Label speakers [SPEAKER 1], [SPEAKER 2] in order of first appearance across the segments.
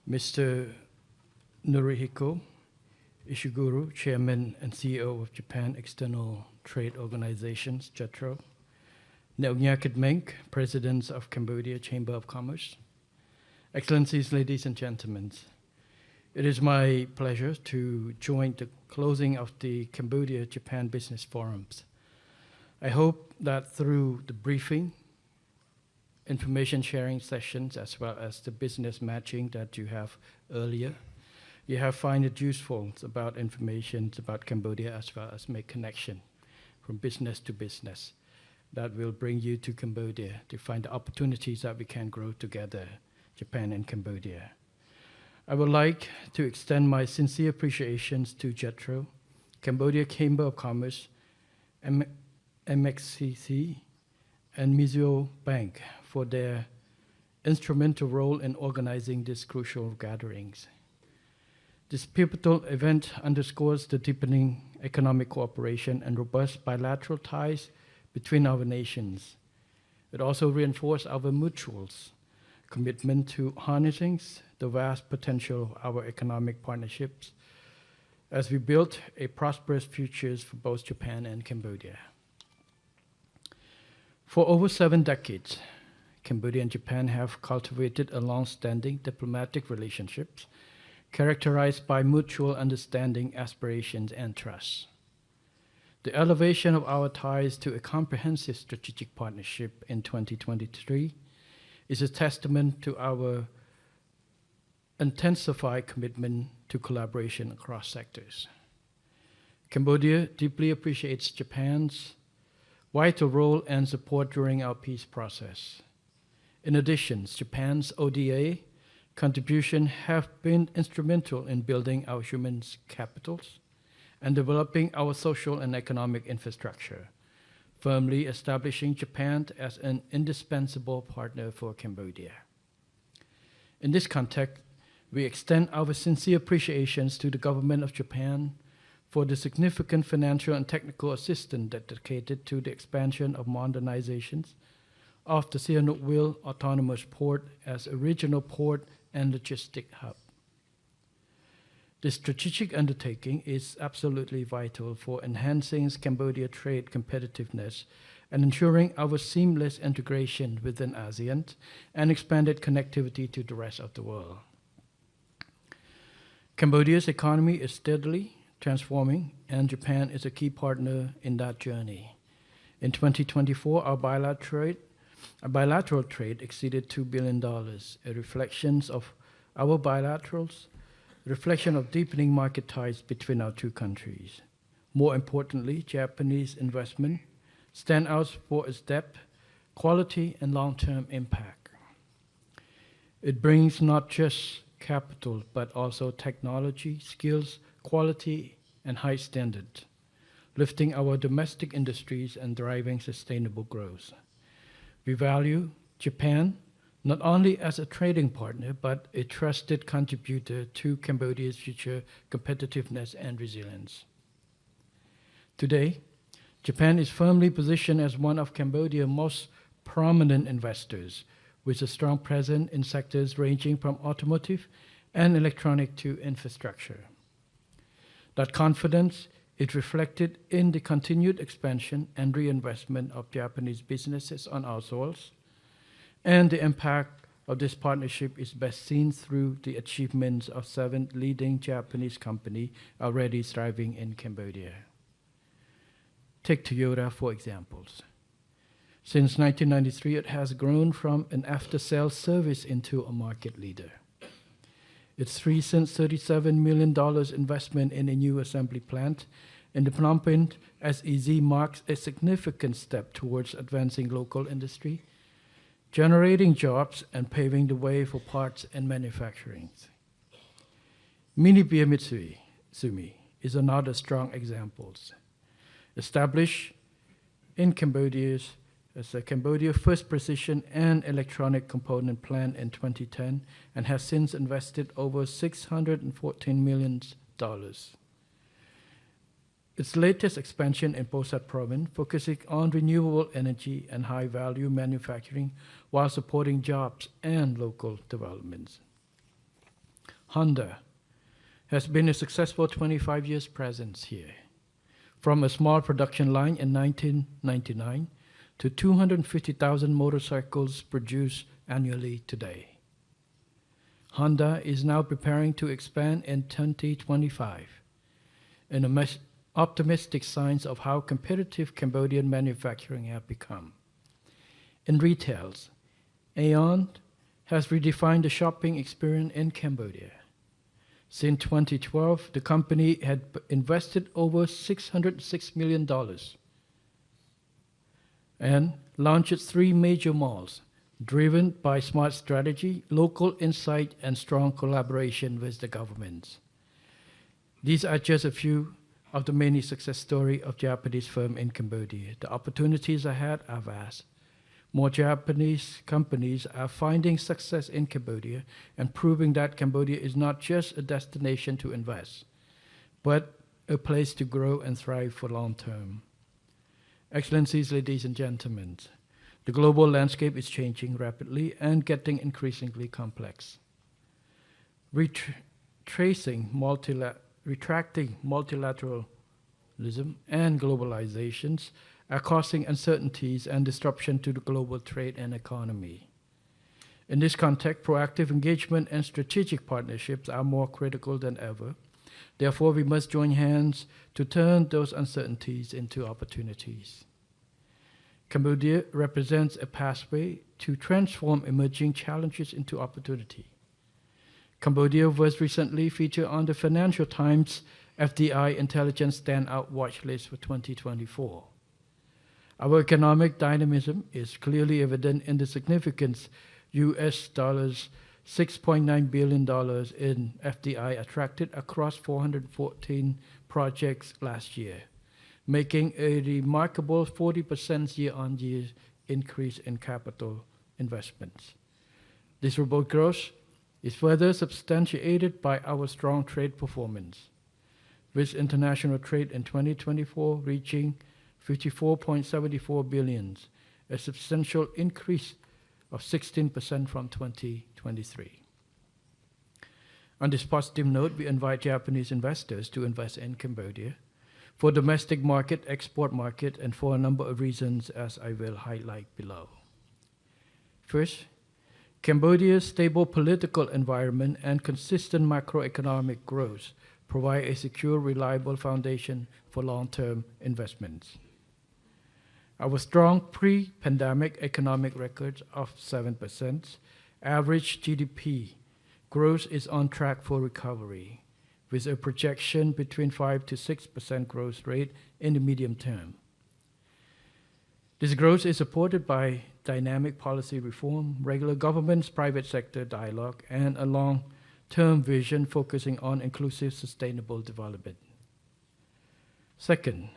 [SPEAKER 1] Mr. Norihiko Ishiguro, Chairman and CEO of Japan External Trade Organizations, JETRO. Neonyakit Meng, President of Cambodia Chamber of Commerce. Excellencies, ladies and gentlemen, it is my pleasure to join the closing of the Cambodia-Japan Business Forums. I hope that through the briefing, information sharing sessions, as well as the business matching that you have earlier, you have find it useful about information about Cambodia, as well as make connection from business to business that will bring you to Cambodia to find the opportunities that we can grow together, Japan and Cambodia. I would like to extend my sincere appreciations to JETRO, Cambodia Chamber of Commerce, MXCC, and Mizuho Bank for their instrumental role in organizing these crucial gatherings. This pivotal event underscores the deepening economic cooperation and robust bilateral ties between our nations. It also reinforces our mutual commitment to harnessing the vast potential of our economic partnerships as we build a prosperous future for both Japan and Cambodia. For over 7 decades, Cambodia and Japan have cultivated a long-standing diplomatic relationships characterized by mutual understanding, aspirations, and trust. The elevation of our ties to a comprehensive strategic partnership in 2023 is a testament to our intensified commitment to collaboration across sectors. Cambodia deeply appreciates Japan's vital role and support during our peace process. In addition, Japan's ODA contribution have been instrumental in building our human capitals and developing our social and economic infrastructure, firmly establishing Japan as an indispensable partner for Cambodia. In this context, we extend our sincere appreciations to the government of Japan for the significant financial and technical assistance dedicated to the expansion of modernizations of the Sihanoukville Autonomous Port as a regional port and logistic hub. This strategic undertaking is absolutely vital for enhancing Cambodia's trade competitiveness and ensuring our seamless integration within ASEAN and expanded connectivity to the rest of the world. Cambodia's economy is steadily transforming, and Japan is a key partner in that journey. In 2024, our bilateral trade exceeded $2 billion, a reflection of our bilaterals, reflection of deepening market ties between our two countries. More importantly, Japanese investment stands out for its depth, quality, and long-term impact. It brings not just capital, but also technology, skills, quality, and high standards, lifting our domestic industries and driving sustainable growth. We value Japan not only as a trading partner, but a trusted contributor to Cambodia's future competitiveness and resilience. Today, Japan is firmly positioned as one of Cambodia's most prominent investors, with a strong presence in sectors ranging from automotive and electronic to infrastructure. That confidence is reflected in the continued expansion and reinvestment of Japanese businesses on our soils, and the impact of this partnership is best seen through the achievements of 7 leading Japanese companies already thriving in Cambodia. Take Toyota, for examples. Since 1993, it has grown from an after-sales service into a market leader. Its recent $37 million investment in a new assembly plant in the Phnom Penh SEZ marks a significant step towards advancing local industry, generating jobs, and paving the way for parts and manufacturing. Mitsumi is another strong example. Established in Cambodia's as a Cambodia's first precision and electronic component plant in 2010 and has since invested over $614 million. Its latest expansion in Posat Province, focusing on renewable energy and high-value manufacturing while supporting jobs and local developments. Honda has been a successful 25 years presence here, from a small production line in 1999 to 250,000 motorcycles produced annually today. Honda is now preparing to expand in 2025, an optimistic signs of how competitive Cambodian manufacturing have become. In retails, Aeon has redefined the shopping experience in Cambodia. Since 2012, the company had invested over $606 million and launched 3 major malls, driven by smart strategy, local insight, and strong collaboration with the governments. These are just a few of the many success stories of Japanese firms in Cambodia. The opportunities ahead are vast. More Japanese companies are finding success in Cambodia and proving that Cambodia is not just a destination to invest, but a place to grow and thrive for long term. Excellencies, ladies and gentlemen, the global landscape is changing rapidly and getting increasingly complex. Retracting multilateralism and globalizations are causing uncertainties and disruption to the global trade and economy. In this context, proactive engagement and strategic partnerships are more critical than ever. Therefore, we must join hands to turn those uncertainties into opportunities. Cambodia represents a pathway to transform emerging challenges into opportunity. Cambodia was recently featured on the Financial Times FDI Intelligence Standout Watch List for 2024. Our economic dynamism is clearly evident in the significant US dollars $6.9 billion in FDI attracted across 414 projects last year, making a remarkable 40% year-on-year increase in capital investments. This robust growth is further substantiated by our strong trade performance, with international trade in 2024 reaching 54.74 billion, a substantial increase of 16% from 2023. On this positive note, we invite Japanese investors to invest in Cambodia for domestic market, export market, and for a number of reasons as I will highlight below. First, Cambodia's stable political environment and consistent macroeconomic growth provide a secure, reliable foundation for long-term investments. Our strong pre-pandemic economic records of 7%, average GDP growth is on track for recovery, with a projection between 5 to 6% growth rate in the medium term. This growth is supported by dynamic policy reform, regular government's private sector dialogue, and a long-term vision focusing on inclusive, sustainable development. Second,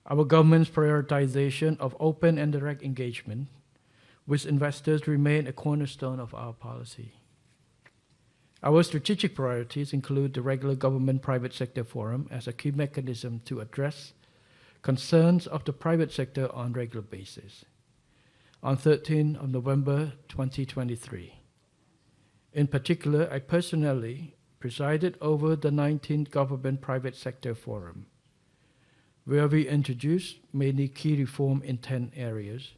[SPEAKER 1] our government's prioritization of open and direct engagement with investors remain a cornerstone of our policy. Our strategic priorities include the regular government-private sector forum as a key mechanism to address concerns of the private sector on a regular basis. On 13 of November 2023. In particular, I personally presided over the 19th Government Private Sector Forum, where we introduced many key reform in 10 areas,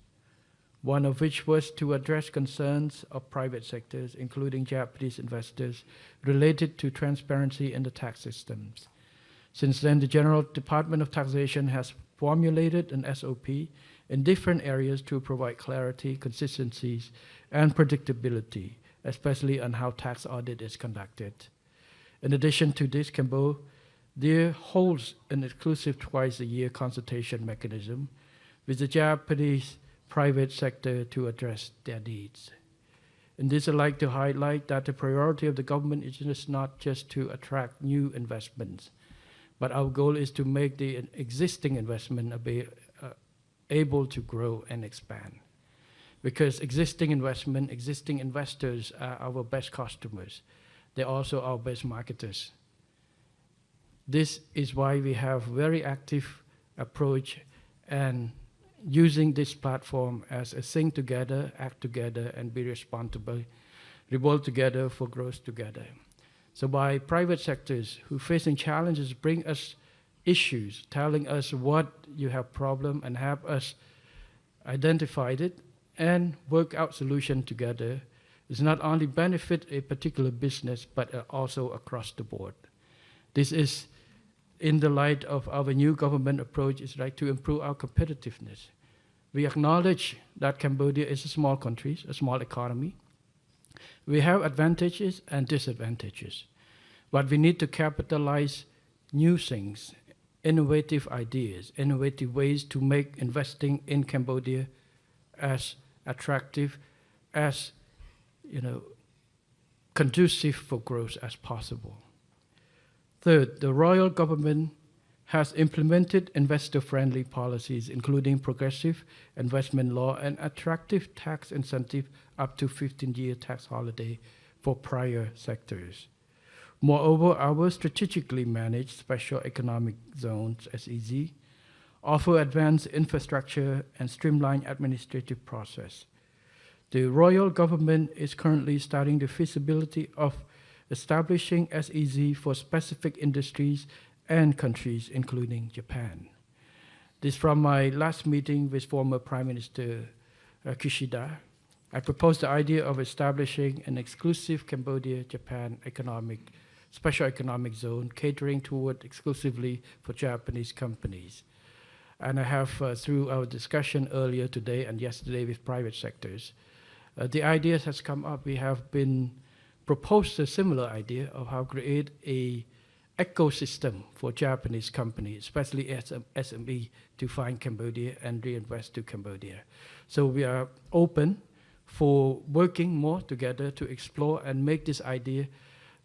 [SPEAKER 1] one of which was to address concerns of private sectors, including Japanese investors, related to transparency in the tax systems. Since then, the General Department of Taxation has formulated an SOP in different areas to provide clarity, consistencies, and predictability, especially on how tax audit is conducted. In addition to this, Cambodia holds an exclusive twice-a-year consultation mechanism with the Japanese private sector to address their needs. In this, I'd like to highlight that the priority of the government is not just to attract new investments, but our goal is to make the existing investment able to grow and expand. Because existing investors are our best customers. They're also our best marketers. This is why we have very active approach and using this platform as a sing together, act together, and be responsible, revolve together for growth together. So by private sectors who facing challenges bring us issues, telling us what you have problem and have us identified it and work out solution together is not only benefit a particular business, but also across the board. This is in the light of our new government approach is like to improve our competitiveness. We acknowledge that Cambodia is a small country, a small economy. We have advantages and disadvantages, but we need to capitalize new things, innovative ideas, innovative ways to make investing in Cambodia as attractive, as conducive for growth as possible. Third, the royal government has implemented investor-friendly policies, including progressive investment law and attractive tax incentive up to 15-year tax holiday for prior sectors. Moreover, our strategically managed special economic zones, SEZ, offer advanced infrastructure and streamlined administrative process. The royal government is currently studying the feasibility of establishing SEZ for specific industries and countries, including Japan. This from my last meeting with former Prime Minister Kishida. I proposed the idea of establishing an exclusive Cambodia-Japan special economic zone catering toward exclusively for Japanese companies. And I have, through our discussion earlier today and yesterday with private sectors, the idea has come up. We have been proposed a similar idea of how to create a ecosystem for Japanese companies, especially SME, to find Cambodia and reinvest to Cambodia. So we are open for working more together to explore and make this idea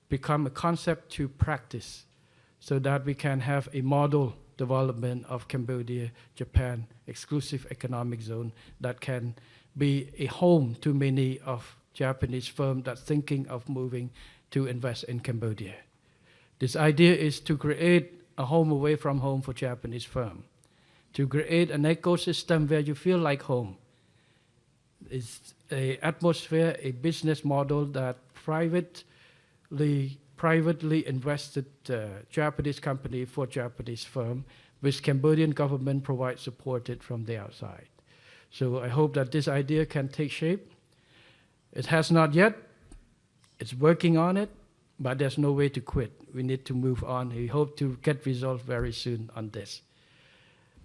[SPEAKER 1] become a concept to practice so that we can have a model development of Cambodia-Japan exclusive economic zone that can be a home to many of Japanese firms that's thinking of moving to invest in Cambodia. This idea is to create a home away from home for Japanese firms, to create an ecosystem where you feel like home. It's an atmosphere, a business model that privately invested Japanese company for Japanese firm, which Cambodian government provides supported from the outside. So I hope that this idea can take shape. It has not yet. It's working on it, but there's no way to quit. We need to move on. We hope to get results very soon on this.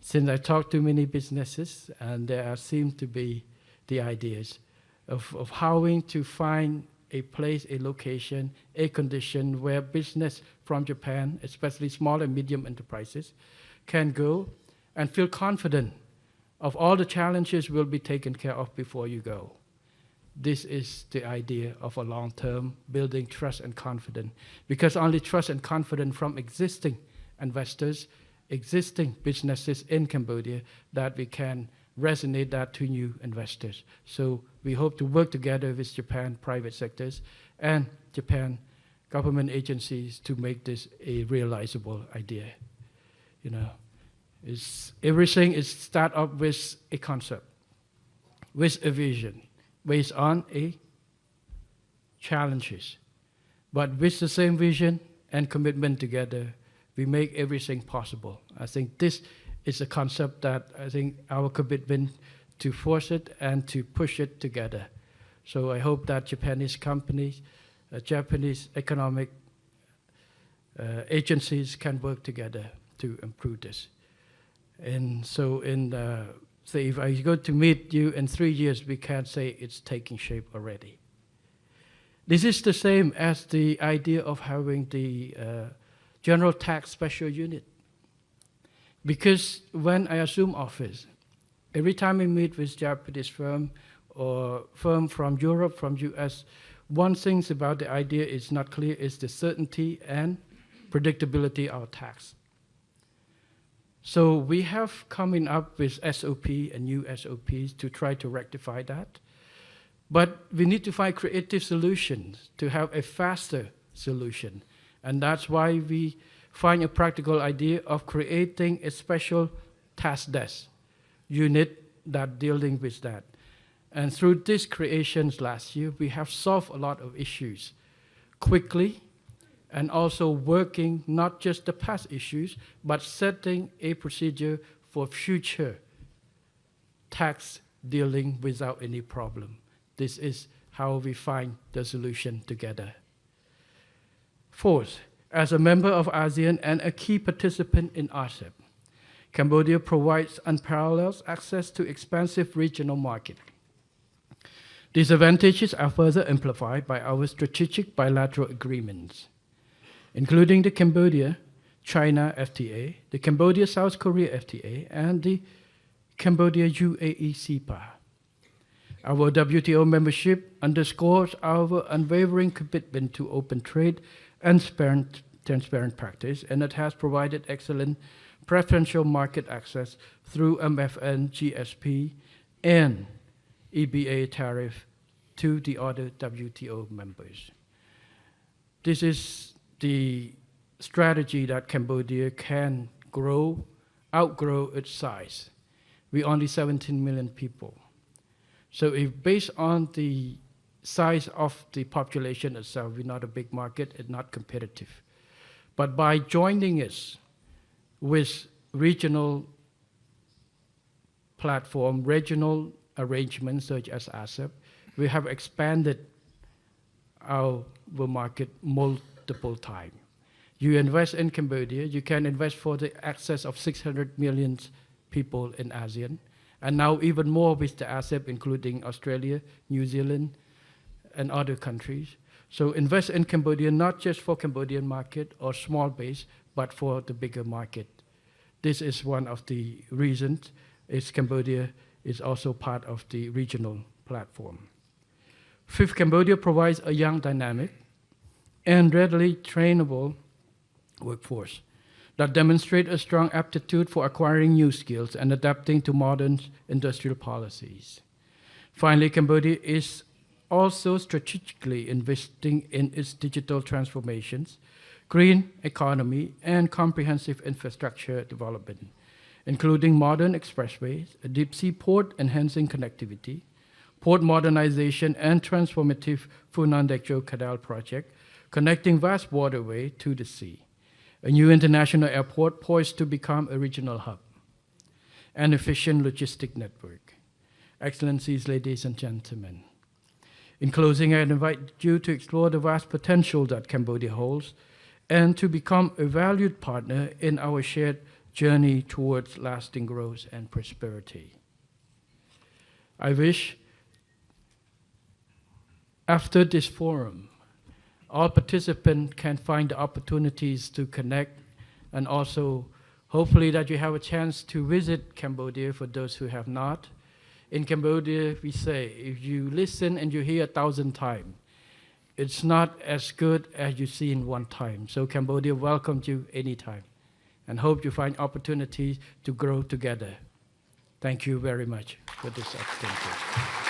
[SPEAKER 1] Since I talked to many businesses, and there seem to be the ideas of how to find a place, a location, a condition where business from Japan, especially small and medium enterprises, can go and feel confident of all the challenges will be taken care of before you go. This is the idea of a long-term building trust and confidence, because only trust and confidence from existing investors, existing businesses in Cambodia, that we can resonate that to new investors. So we hope to work together with Japan private sectors and Japan government agencies to make this a realizable idea. Everything is start up with a concept, with a vision, based on a challenges. But with the same vision and commitment together, we make everything possible. I think this is a concept that I think our commitment to force it and to push it together. So I hope that Japanese companies, Japanese economic agencies can work together to improve this. And so say if I go to meet you in 3 years, we can say it's taking shape already. This is the same as the idea of having the General Tax Special Unit. Because when I assume office, every time I meet with Japanese firm or firm from Europe, from US, one thing about the idea is not clear is the certainty and predictability of tax. So we have coming up with SOP and new SOPs to try to rectify that. But we need to find creative solutions to have a faster solution. And that's why we find a practical idea of creating a special task desk unit that dealing with that. And through these creations last year, we have solved a lot of issues quickly, and also working not just the past issues, but setting a procedure for future tax dealing without any problem. This is how we find the solution together. Fourth, as a member of ASEAN and a key participant in RCEP, Cambodia provides unparalleled access to expansive regional market. These advantages are further amplified by our strategic bilateral agreements, including the Cambodia-China FTA, the Cambodia-South Korea FTA, and the Cambodia-UAE CEPA. Our WTO membership underscores our unwavering commitment to open trade and transparent practice, and it has provided excellent preferential market access through MFN, GSP, and EBA tariff to the other WTO members. This is the strategy that Cambodia can outgrow its size. We're only 17 million people. So if based on the size of the population itself, we're not a big market, it's not competitive. But by joining us with regional platform, regional arrangements such as RCEP, we have expanded our market multiple times. You invest in Cambodia, you can invest for the access of 600 million people in ASEAN, and now even more with the RCEP, including Australia, New Zealand, and other countries. So invest in Cambodia, not just for Cambodian market or small base, but for the bigger market. This is one of the reasons is Cambodia is also part of the regional platform. Fifth, Cambodia provides a young, dynamic, and readily trainable workforce that demonstrate a strong aptitude for acquiring new skills and adapting to modern industrial policies. Finally, Cambodia is also strategically investing in its digital transformations, green economy, and comprehensive infrastructure development, including modern expressways, a deep-sea port enhancing connectivity, port modernization, and transformative Funan Dechok Canal project, connecting vast waterway to the sea, a new international airport poised to become a regional hub, an efficient logistic network. Excellencies, ladies and gentlemen, in closing, I invite you to explore the vast potential that Cambodia holds and to become a valued partner in our shared journey towards lasting growth and prosperity. I wish after this forum, all participants can find the opportunities to connect, and also hopefully that you have a chance to visit Cambodia for those who have not. In Cambodia, we say, if you listen and you hear 1,000 times, it's not as good as you see in one time. So Cambodia welcomes you anytime, and hope you find opportunities to grow together. Thank you very much for this opportunity.